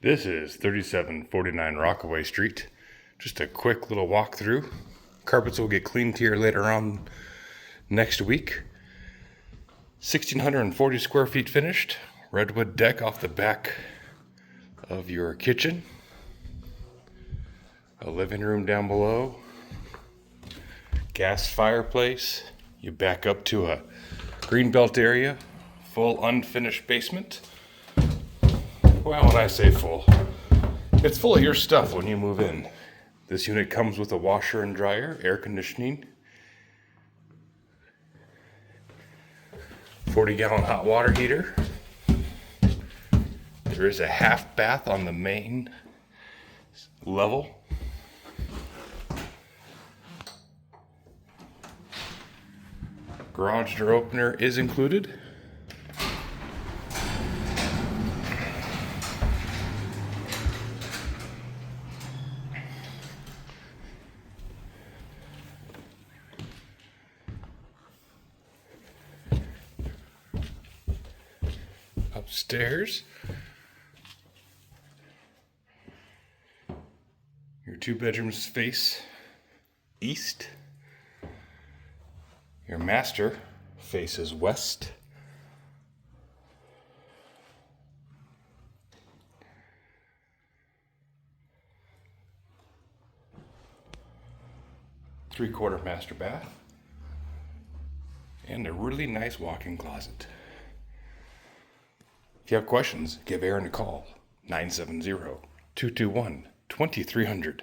This is 3749 Rockaway Street. Just a quick little walkthrough. Carpets will get cleaned here later on next week. 1,640 square feet finished. Redwood deck off the back of your kitchen. A living room down below. Gas fireplace. You back up to a greenbelt area. Full unfinished basement. Well, when I say full, it's full of your stuff when you move in. This unit comes with a washer and dryer, air conditioning, 40-gallon hot water heater. There is a half bath on the main level. Garage door opener is included. Upstairs, your two bedrooms face east. Your master faces west. Three-quarter master bath. And a really nice walk-in closet. If you have questions, give Aaron a call, 970-221-2300.